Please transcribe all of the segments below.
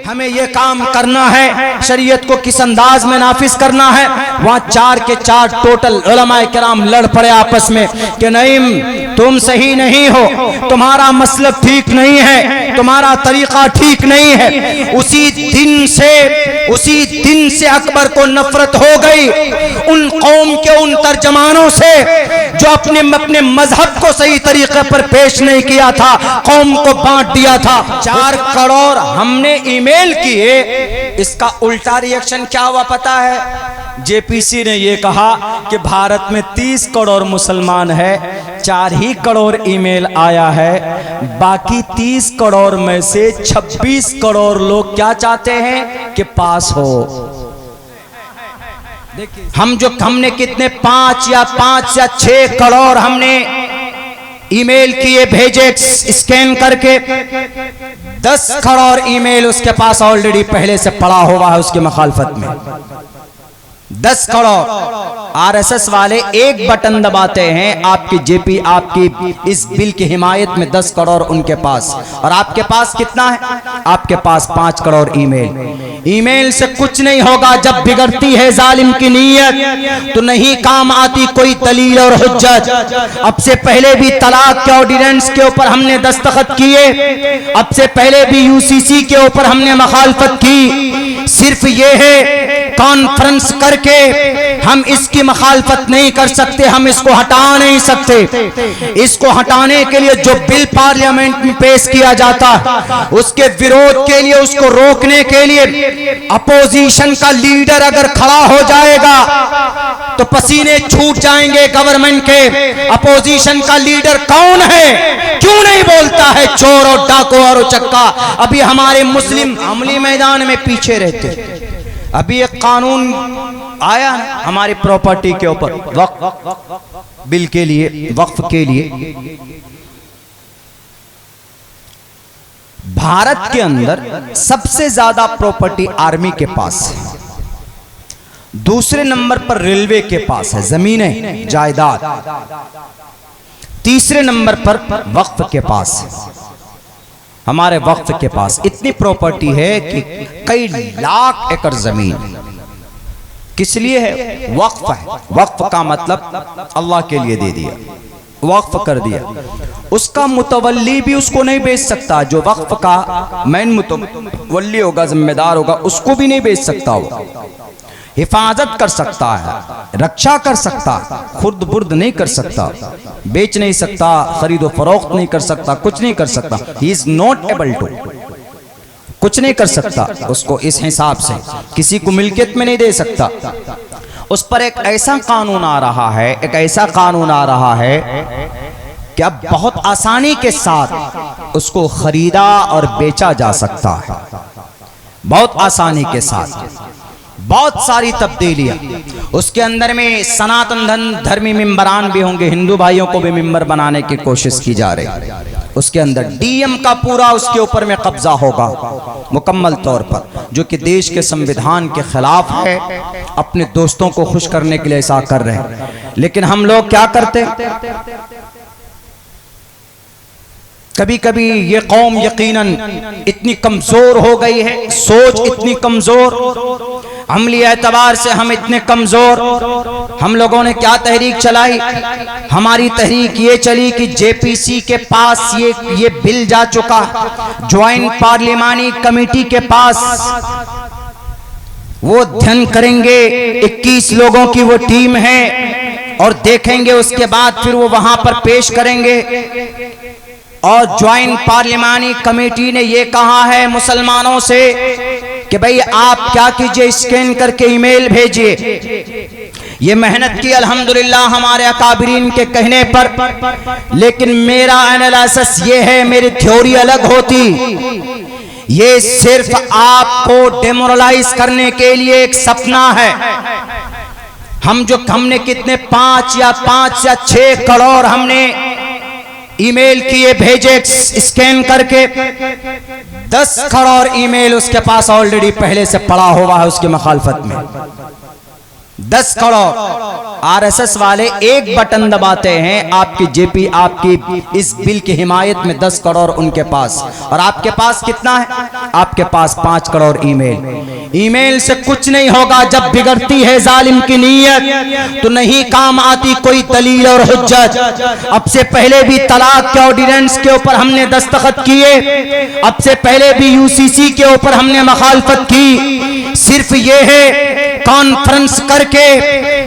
हमें ये काम करना है, शरीयत को किस अंदाज में नाफिज करना है। वहां 4 के 4 टोटल उलमाए किराम लड़ पड़े आपस में कि नहीं, तुम सही नहीं हो, तुम्हारा मसलब ठीक नहीं है, तुम्हारा तरीका ठीक नहीं है। उसी दिन से अकबर को नफरत हो गई उन कौम के उन तर्जमानों से जो अपने मजहब को सही तरीके पर पेश नहीं किया था, कौम को बांट दिया था। 4 करोड़ हमने ईमेल किए, इसका उल्टा रिएक्शन क्या हुआ पता है? जेपीसी ने यह कहा कि भारत में 30 करोड़ मुसलमान है, 4 ही करोड़ ईमेल आया है, बाकी 30 करोड़ में से 26 करोड़ लोग क्या चाहते हैं कि पास हो। हमने कितने 5 या 6 करोड़ हमने ईमेल किए, भेजे स्कैन करके। 10 करोड़ ईमेल उसके पास ऑलरेडी पहले से पड़ा हुआ है उसकी मुखालफत में। 10 करोड़ आरएसएस वाले एक बटन दबाते हैं, आपकी जेपी आपकी इस बिल की हिमायत में 10 करोड़ उनके पास। और आपके पास कितना है? आपके पास 5 करोड़ ईमेल से कुछ नहीं होगा। जब बिगड़ती है जालिम की नीयत तो नहीं काम आती कोई दलील और हुज्जत। अब से पहले भी तलाक के ऑर्डिनेंस के ऊपर हमने दस्तखत किए, अब से पहले भी यूसीसी के ऊपर हमने मुखालफत की। सिर्फ ये है कॉन्फ्रेंस करके हम इसकी मुखालफत नहीं कर सकते, हम इसको हटा नहीं सकते। इसको हटाने के लिए जो बिल पार्लियामेंट में पेश किया जाता है उसके विरोध के लिए, उसको रोकने के लिए अपोजिशन का लीडर अगर खड़ा हो जाएगा तो पसीने छूट जाएंगे गवर्नमेंट के। अपोजिशन का लीडर कौन है? क्यों नहीं बोलता है? चोर और डाकू और उचक्का अभी हमारे मुस्लिम अमली मैदान में पीछे रहते। अभी एक कानून आया हमारी प्रॉपर्टी के ऊपर, वक्फ बिल के लिए, वक्फ के लिए। भारत के अंदर सबसे ज्यादा प्रॉपर्टी आर्मी के पास है, दूसरे नंबर पर रेलवे के पास है, जमीनें जायदाद, तीसरे नंबर पर वक्फ के पास है। हमारे वक्फ के पास इतनी प्रॉपर्टी है कि कई लाख एकड़ जमीन। किस लिए है? वक्फ है। वक्फ का मतलब अल्लाह के लिए दे दिया, वक्फ कर दिया। उसका मुतवल्ली भी उसको नहीं बेच सकता, जो वक्फ का मेन मुतवल्ली होगा, जिम्मेदार होगा, उसको भी नहीं बेच सकता। वो हिफाजत कर सकता है, रक्षा कर सकता, खुर्द बुर्द नहीं कर सकता, बेच नहीं सकता, खरीदो फरोख्त नहीं कर सकता, कुछ नहीं कर सकता। He is not able to, कुछ नहीं कर सकता उसको। इस हिसाब से किसी को मिल्कियत में नहीं दे सकता। उस पर एक ऐसा कानून आ रहा है, एक ऐसा कानून आ रहा है कि अब बहुत आसानी के साथ उसको खरीदा और बेचा जा सकता है, बहुत आसानी के साथ। बहुत सारी तब्दीलियां उसके अंदर में। सनातन धर्मी मेंबरान भी होंगे, हिंदू भाइयों को भी मेंबर बनाने की कोशिश की जा रही। उसके अंदर डीएम का पूरा उसके ऊपर में कब्जा होगा मुकम्मल तौर पर, जो कि देश के संविधान के खिलाफ है। अपने दोस्तों को खुश करने के लिए ऐसा कर रहे हैं, लेकिन हम लोग क्या करते? कभी कभी ये कौम यकीनन इतनी कमजोर हो गई है, सोच इतनी कमजोर, अमली एतबार से हम इतने कमजोर। हम लोगों ने क्या तहरीक चलाई? हमारी तहरीक ये चली कि जेपीसी के पास ये बिल जा चुका, ज्वाइंट पार्लिमानी कमेटी के पास, वो अध्ययन करेंगे। 21 लोगों की वो टीम है और देखेंगे, उसके बाद फिर वो वहां पर पेश करेंगे। और ज्वाइंट पार्लिमानी कमेटी ने ये कहा है मुसलमानों से कि भाई आप क्या कीजिए, स्कैन करके ईमेल भेजिए। ये मेहनत की अल्हम्दुलिल्लाह हमारे अकाबरीन के कहने पर, लेकिन मेरा एनालिसिस ये है, मेरी थ्योरी अलग होती। ये सिर्फ आपको डेमोरलाइज करने के लिए एक सपना है। हमने कितने 5 या 6 करोड़ हमने ईमेल किए, भेजे स्कैन करके। 10 करोड़ ईमेल उसके पास ऑलरेडी पहले से पड़ा हुआ है उसकी मुखालफत में। 10 करोड़ आरएसएस वाले एक बटन दबाते हैं, आपकी जेपी आपकी इस बिल की हिमायत में 10 करोड़ उनके पास। और आपके पास कितना है? आपके पास 5 करोड़ ईमेल। ईमेल से कुछ नहीं होगा। जब बिगड़ती है जालिम की नीयत तो नहीं काम आती कोई दलील और हुज्जत। अब से पहले भी तलाक के ऑर्डिनेंस के ऊपर हमने दस्तखत किए, अब से पहले भी यूसीसी के ऊपर हमने मुखालफत की। सिर्फ ये है कॉन्फ्रेंस करके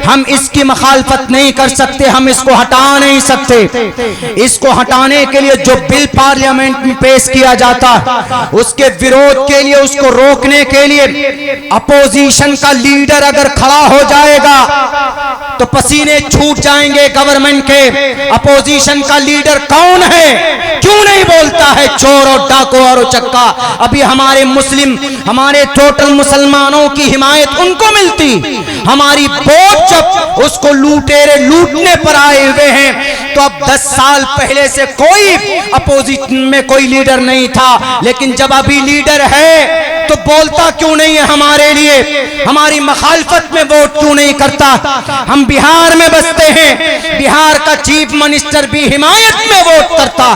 हम इसकी मुखालफत नहीं कर सकते, हम इसको हटा नहीं सकते। इसको हटाने के लिए जो बिल पार्लियामेंट में पेश किया जाता उसके विरोध के लिए, उसको रोकने के लिए अपोजिशन का लीडर अगर खड़ा हो जाएगा तो पसीने छूट जाएंगे गवर्नमेंट के। अपोजिशन का लीडर कौन है? क्यों नहीं बोलता है? चोर और डाकू और उचक्का। अभी हमारे मुस्लिम, हमारे टोटल मुसलमानों की हिमायत उनको मिलती। हमारी वोट जब उसको लूटेरे लूटने पर आए हुए हैं तो अब 10 साल पहले से कोई अपोजिशन में कोई लीडर नहीं था, लेकिन जब अभी लीडर है तो बोलता क्यों नहीं है हमारे लिए? हमारी मुखालफत में वोट क्यों नहीं करता? हम बिहार में बसते हैं, बिहार का चीफ मिनिस्टर भी हिमायत में वोट करता,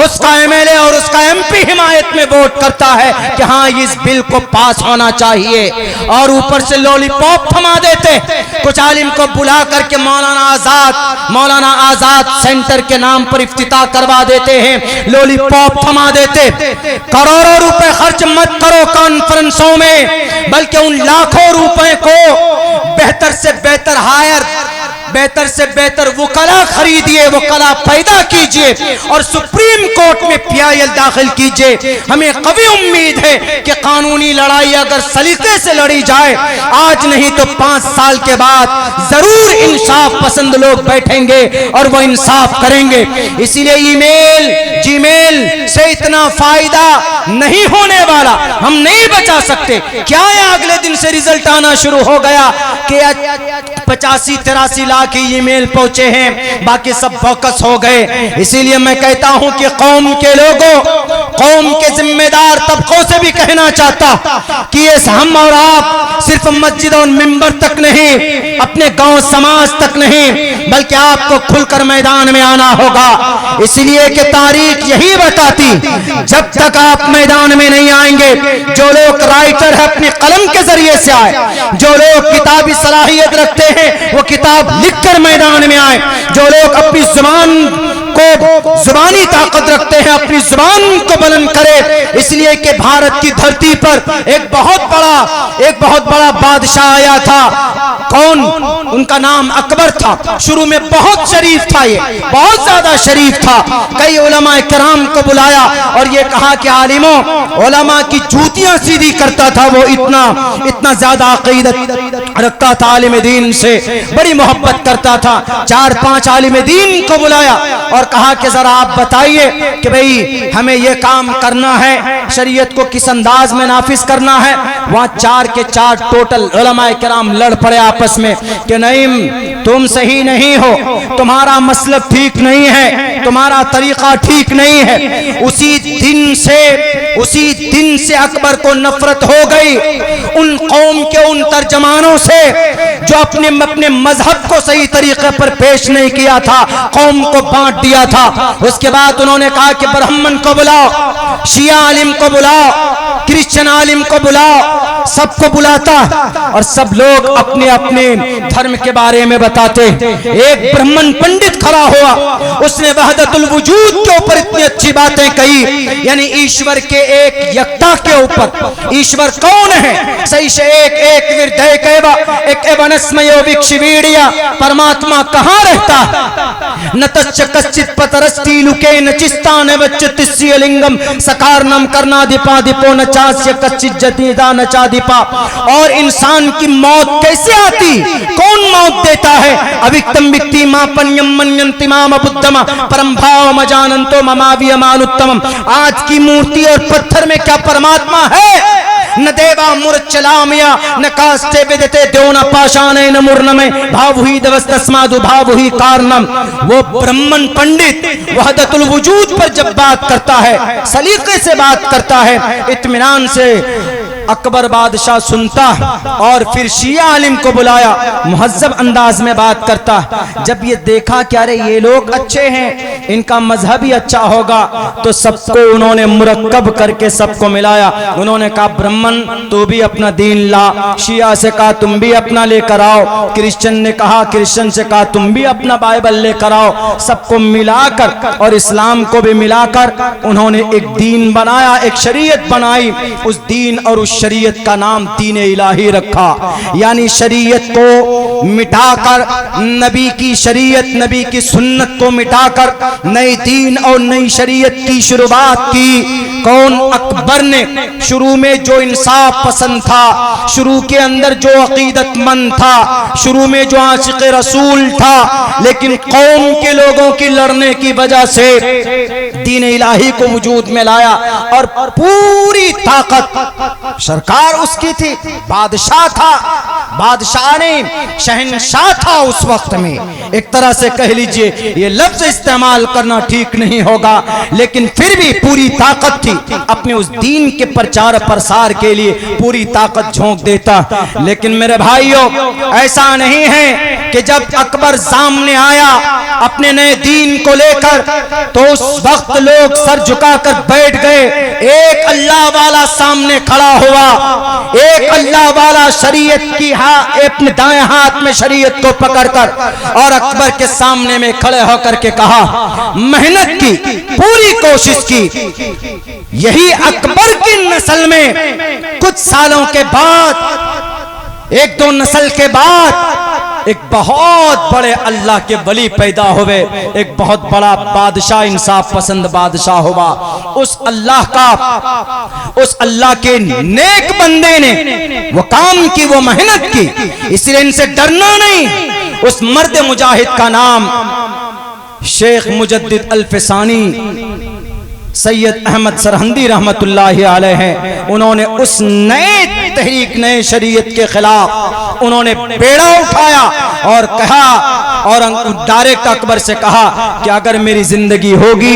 उसका एमएलए और उसका एमपी हिमायत में वोट करता है कि हाँ इस बिल को पास होना चाहिए। और ऊपर से लॉलीपॉप थमा देते, कुछ आलिम को बुला करके मौलाना आजाद सेंटर के नाम पर इफ्तिताह करवा देते हैं, लॉलीपॉप थमा देते। करोड़ों रुपए खर्च मत करो कॉन्फ्रेंसों में, बल्कि उन लाखों रुपए को बेहतर से बेहतर बेहतर से बेहतर वकला खरीदिए, वकला पैदा कीजिए और सुप्रीम कोर्ट में पीआईएल दाखिल कीजिए। हमें कभी उम्मीद है कि कानूनी लड़ाई अगर सलीके से लड़ी जाए, आज नहीं तो 5 साल के बाद जरूर इंसाफ पसंद लोग बैठेंगे और वो इंसाफ करेंगे। इसीलिए ईमेल जीमेल से इतना फायदा नहीं होने वाला, हम नहीं बचा सकते। क्या है अगले दिन से रिजल्ट आना शुरू हो गया कि 85-83 लाख ईमेल पहुंचे हैं, बाकी सब फोकस हो गए। इसीलिए मैं कहता हूं कि कौम के लोगों, कौम के जिम्मेदार तबकों से भी कहना चाहता कि ये हम और आप सिर्फ मस्जिद और मिंबर तक नहीं, अपने गांव समाज तक नहीं, बल्कि आपको खुलकर मैदान में आना होगा। इसलिए कि तारीख यही बताती, जब तक आप मैदान में नहीं आएंगे, जो लोग राइटर है अपनी कलम के जरिए से आए, जो लोग किताबी सलाहियत रखते हैं वो किताब लिखकर मैदान में आए, जो लोग अपनी जुबान को जुबानी ताकत रखते हैं अपनी जुबान को बुलंद करे। इसलिए कि भारत की धरती पर एक बहुत बड़ा बादशाह आया था। कौन? उनका नाम अकबर था। शुरू में बहुत शरीफ था, ये बहुत ज्यादा शरीफ था। कई उलमा किराम को बुलाया और ये कहा कि आलिमों, उलमा की जूतियां सीधी करता था वो, इतना ज्यादा अकीदत रखता था, आलिम दीन से बड़ी मोहब्बत करता था। 4-5 आलिम दीन को बुलाया और कहा कि जरा आप बताइए कि भाई हमें ये काम करना है, शरीयत को किस अंदाज में नाफिज करना है। वहां 4 के 4 टोटल उलमाए किराम लड़ पड़े आपस में कि नहीं, तुम सही नहीं हो, तुम्हारा मसलब ठीक नहीं है, तुम्हारा तरीका ठीक नहीं है। उसी दिन से अकबर को नफरत हो गई उन कौम के उन तर्जमानों से जो अपने मजहब को सही तरीके पर पेश नहीं किया था, कौम को बांट दिया था। उसके बाद उन्होंने कहा कि ब्राह्मण को बुलाओ, शिया आलिम को बुलाओ, क्रिश्चियन आलिम को बुलाओ, सबको बुलाता और सब लोग अपने अपने धर्म के बारे में बताते। एक ब्राह्मण पंडित खड़ा हुआ, उसने वहदतुल वजूद के ऊपर इतनी अच्छी बातें कही, यानी ईश्वर के एक यकता के ऊपर। ईश्वर कौन है? सही से एक परमात्मा कहाँ रहता है? नतच्च कश्चित पतरस्ती लुके नचिस्तान वच्चतिस्य लिंगम सकारनम करना दीपा दीपो नचास्य कच्चित जतीदा नचा दीपा। और इंसान की मौत कैसे आती? कौन मौत देता है? अविक्तम विक्ति मापन्यम मन्यन्ति माम बुद्धम परम भाव मजानंतो ममावियमानुत्तमम। आज की मूर्ति और पत्थर में क्या परमात्मा है? न देवा मुरचलामिया न कास्ते विदते द्योना पाषाणे न मुर्नमे भावुही दवस्तस्मादु भावुही कारणम। वो ब्राह्मण पंडित वहदतुल वजूद पर जब बात करता है, सलीके से बात करता है, इत्मीनान से अकबर बादशाह सुनता और फिर शिया आलिम को बुलाया, मुहज्जब अंदाज में बात करता। जब ये देखा कि अरे ये लोग अच्छे हैं, इनका मजहब ही अच्छा होगा, तो सबको उन्होंने मुरक्कब करके सबको मिलाया। उन्होंने कहा ब्राह्मण तू भी अपना दीन ला, शिया से कहा तुम भी अपना लेकर आओ, क्रिश्चियन ने कहा, क्रिश्चियन से कहा तुम भी अपना बाइबल लेकर आओ। सबको मिलाकर और इस्लाम को भी मिलाकर उन्होंने एक दीन बनाया, एक शरीयत बनाई। उस दीन और उस शरीयत का नाम दीन इलाही रखा, यानी शरीयत को मिटाकर, नबी की शरीयत, नबी की सुन्नत को मिटाकर नई दीन और नई शरीयत की शुरुआत की। कौन? अकबर ने। शुरू में जो इंसाफ पसंद था, शुरू के अंदर जो अकीदतमंद था, शुरू में जो आशिक रसूल था, लेकिन कौम के लोगों की लड़ने की वजह से दीन इलाही को वजूद में लाया और पूरी ताकत सरकार उसकी थी, बादशाह था, बादशाह ने शहंशाह था उस वक्त में। एक तरह से कह लीजिए, ये लफ्ज इस्तेमाल करना ठीक नहीं होगा, लेकिन फिर भी पूरी ताकत थी, अपने उस दीन के प्रचार प्रसार के लिए पूरी ताकत झोंक देता। लेकिन मेरे भाइयों, ऐसा नहीं है कि जब अकबर सामने आया अपने नए दीन को लेकर, तो उस वक्त लोग सर झुकाकर बैठ गए। एक अल्लाह वाला सामने खड़ा हुआ, एक अल्लाह वाला शरीयत की अपने दाएं हाथ में शरीयत को पकड़कर और अकबर के सामने में खड़े होकर के कहा, मेहनत की, पूरी कोशिश की। यही अकबर की नस्ल में कुछ सालों के बाद, एक दो नस्ल के बाद, एक बहुत बड़े अल्लाह के वली पैदा हुए, एक बहुत बड़ा बादशाह, इंसाफ पसंद बादशाह हुआ। उस अल्लाह के नेक बंदे ने वो काम की, वो मेहनत की, इसलिए इनसे डरना नहीं। उस मर्द मुजाहिद का नाम शेख मुजद्दिद अल-फिसानी सैयद अहमद सरहंदी रहमतुल्लाहि अलैह हैं। उन्होंने उस नए तहरीक, नए शरीयत के खिलाफ उन्होंने बेड़ा उठाया और कहा, और डायरेक्ट अकबर से कहा कि अगर मेरी जिंदगी होगी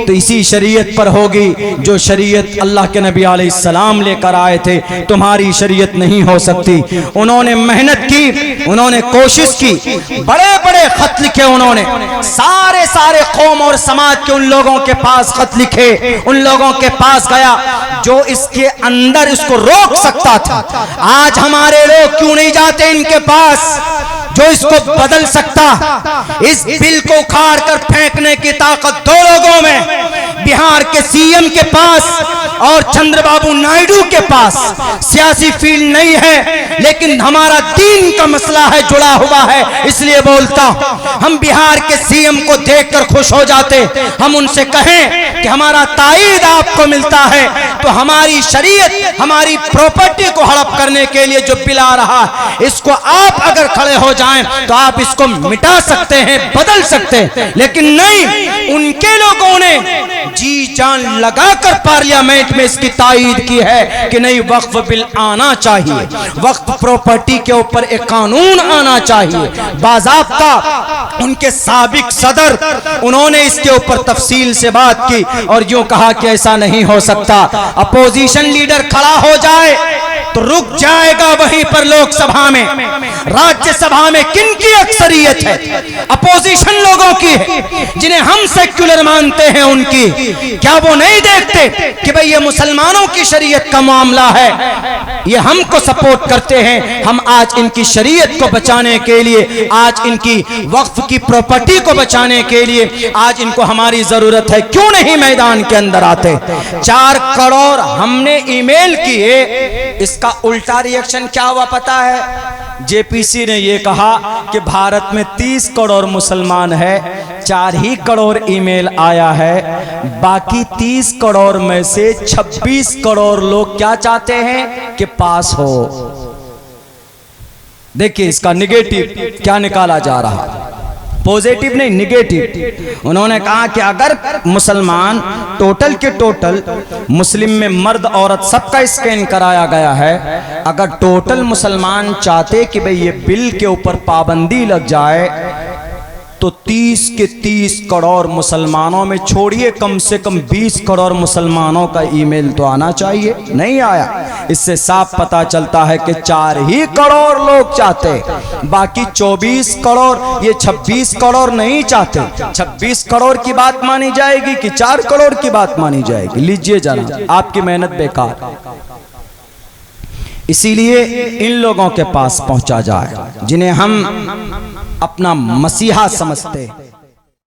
तो इसी शरीयत पर होगी जो शरीयत अल्लाह के नबी अलैहिस्सलाम लेकर आए थे, तुम्हारी शरीयत नहीं हो सकती। उन्होंने मेहनत की, उन्होंने कोशिश की, बड़े बड़े खत लिखे उन्होंने, सारे कौम और समाज के उन लोगों के पास खत लिखे, उन लोगों के पास गया जो इसके अंदर इसको रोक सकता था। आज हमारे लोग क्यों नहीं जाते इनके पास जो इसको बदल सकता? इस बिल को उखाड़ कर फेंकने की ताकत दो लोगों में, बिहार के सीएम के पास और चंद्रबाबू नायडू के पास। सियासी फील्ड नहीं है, लेकिन हमारा दीन का मसला है, जुड़ा हुआ है, इसलिए बोलता हूं। हम बिहार के सीएम को देखकर खुश हो जाते, हम उनसे कहें कि हमारा ताईद आपको मिलता है, तो हमारी शरीयत, हमारी प्रॉपर्टी को हड़प करने के लिए जो बिल आ रहा है, इसको आप अगर खड़े हो जाएं तो आप इसको मिटा सकते हैं, बदल सकते हैं। लेकिन नहीं, उनके लोगों ने जी जान लगाकर पार्लियामेंट में इसकी तायीद की है कि नहीं, वक्फ बिल आना चाहिए, वक्फ प्रॉपर्टी के ऊपर एक कानून आना चाहिए, बाज़ाब्ता। उनके साबिक सदर, उन्होंने इसके ऊपर तफसील से बात की और यूं कहा कि ऐसा नहीं हो सकता। अपोजिशन लीडर खड़ा हो जाए तो रुक जाएगा वहीं पर लोकसभा में, राज्यसभा में किनकी अक्सरियत है? अपोजिशन लोगों की है, जिन्हें हम सेक्युलर मानते हैं उनकी। क्या वो नहीं देखते कि भाई ये मुसलमानों की शरीयत का मामला है, ये हमको सपोर्ट करते हैं, हम आज इनकी शरीयत को बचाने के लिए, आज इनकी वक्फ की प्रॉपर्टी को बचाने के लिए आज इनको हमारी जरूरत है, क्यों नहीं मैदान के अंदर आते? 4 करोड़ हमने ईमेल किए, इसका उल्टा रिएक्शन क्या हुआ पता है? जेपीसी ने यह कहा कि भारत में 30 करोड़ मुसलमान है, 4 ही करोड़ ईमेल आया है, बाकी 30 करोड़ में से 26 करोड़ लोग क्या चाहते हैं कि पास हो। देखिए इसका निगेटिव क्या निकाला जा रहा है, पॉजिटिव नहीं, निगेटिव। उन्होंने कहा कि अगर मुसलमान टोटल के टोटल, मुस्लिम में मर्द औरत सबका स्कैन कराया गया है, अगर टोटल मुसलमान चाहते कि भाई ये बिल के ऊपर पाबंदी लग जाए तो 30 के 30 करोड़ मुसलमानों में छोड़िए, कम से कम 20 करोड़ मुसलमानों का ईमेल तो आना चाहिए, नहीं आया। इससे साफ पता चलता है कि 4 ही करोड़ लोग चाहते, बाकी 24 करोड़ ये 26 करोड़ नहीं चाहते। 26 करोड़ की बात मानी जाएगी कि 4 करोड़ की बात मानी जाएगी? लीजिए जाना, आपकी मेहनत बेकार। इसीलिए इन लोगों के पास पहुंचा जाए जिन्हें हम अपना मसीहा समझते हैं।